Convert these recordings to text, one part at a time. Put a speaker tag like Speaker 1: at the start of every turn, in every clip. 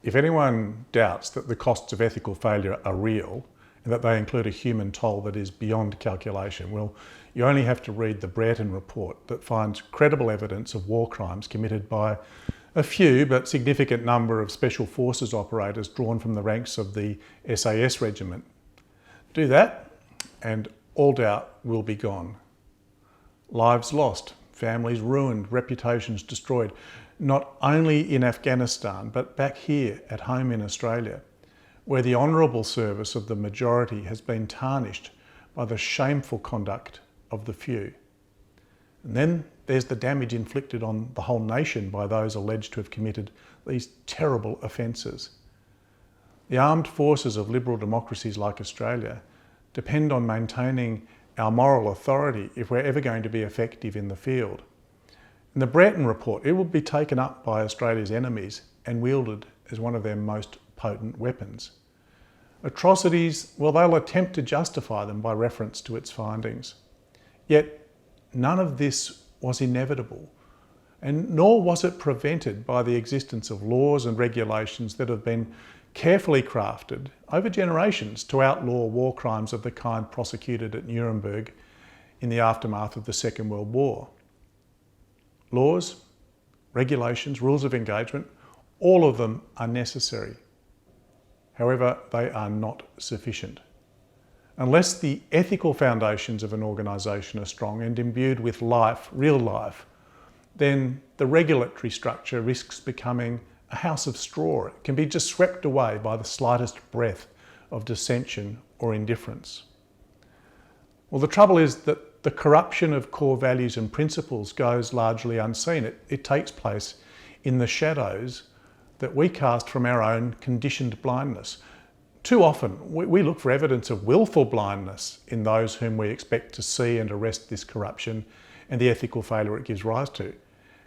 Speaker 1: If anyone doubts that the costs of ethical failure are real and that they include a human toll that is beyond calculation, well, you only have to read the Brereton report that finds credible evidence of war crimes committed by a few but significant number of Special Forces operators drawn from the ranks of the SAS regiment. Do that and all doubt will be gone. Lives lost, families ruined, reputations destroyed, not only in Afghanistan, but back here at home in Australia, where the honourable service of the majority has been tarnished by the shameful conduct of the few. And then there's the damage inflicted on the whole nation by those alleged to have committed these terrible offences. The armed forces of liberal democracies like Australia depend on maintaining our moral authority if we're ever going to be effective in the field. In the Brereton report, it will be taken up by Australia's enemies and wielded as one of their most potent weapons. Atrocities, well, they'll attempt to justify them by reference to its findings. Yet none of this was inevitable, and nor was it prevented by the existence of laws and regulations that have been carefully crafted over generations to outlaw war crimes of the kind prosecuted at Nuremberg in the aftermath of the Second World War. Laws, regulations, rules of engagement, all of them are necessary. However, they are not sufficient. Unless the ethical foundations of an organisation are strong and imbued with life, real life, then the regulatory structure risks becoming a house of straw. It can be just swept away by the slightest breath of dissension or indifference. Well, the trouble is that the corruption of core values and principles goes largely unseen. It takes place in the shadows that we cast from our own conditioned blindness. Too often, we look for evidence of willful blindness in those whom we expect to see and arrest this corruption and the ethical failure it gives rise to.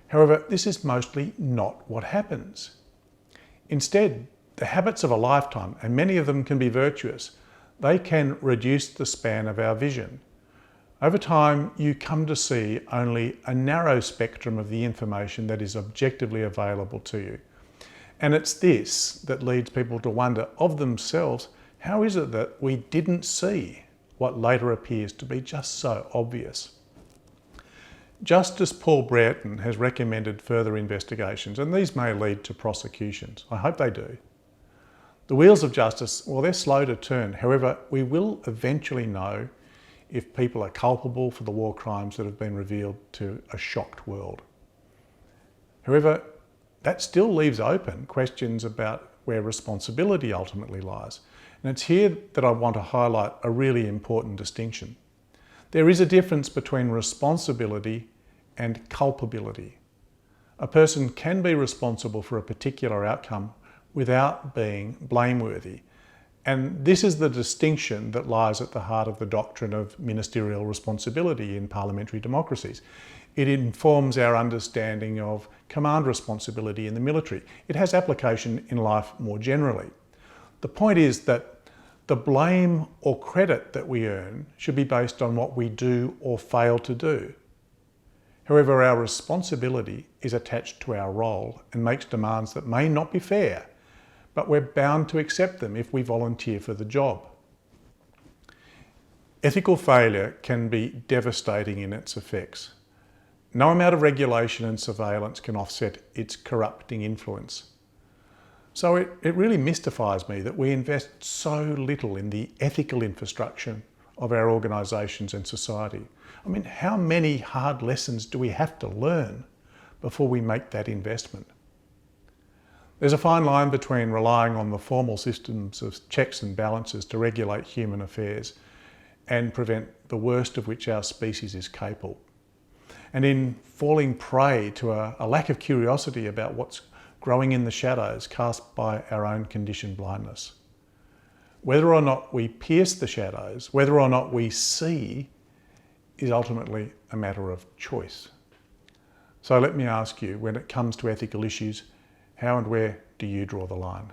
Speaker 1: However, this is mostly not what happens. Instead, the habits of a lifetime, and many of them can be virtuous, they can reduce the span of our vision. Over time, you come to see only a narrow spectrum of the information that is objectively available to you. And it's this that leads people to wonder of themselves, how is it that we didn't see what later appears to be just so obvious? Justice Paul Brereton has recommended further investigations, and these may lead to prosecutions. I hope they do. The wheels of justice, well, they're slow to turn. However, we will eventually know if people are culpable for the war crimes that have been revealed to a shocked world. However, that still leaves open questions about where responsibility ultimately lies. And it's here that I want to highlight a really important distinction. There is a difference between responsibility and culpability. A person can be responsible for a particular outcome without being blameworthy. And this is the distinction that lies at the heart of the doctrine of ministerial responsibility in parliamentary democracies. It informs our understanding of command responsibility in the military. It has application in life more generally. The point is that the blame or credit that we earn should be based on what we do or fail to do. However, our responsibility is attached to our role and makes demands that may not be fair, but we're bound to accept them if we volunteer for the job. Ethical failure can be devastating in its effects. No amount of regulation and surveillance can offset its corrupting influence. So it really mystifies me that we invest so little in the ethical infrastructure of our organisations and society. I mean, how many hard lessons do we have to learn before we make that investment? There's a fine line between relying on the formal systems of checks and balances to regulate human affairs and prevent the worst of which our species is capable, and in falling prey to a lack of curiosity about what's growing in the shadows cast by our own conditioned blindness. Whether or not we pierce the shadows, whether or not we see, is ultimately a matter of choice. So let me ask you, when it comes to ethical issues, how and where do you draw the line?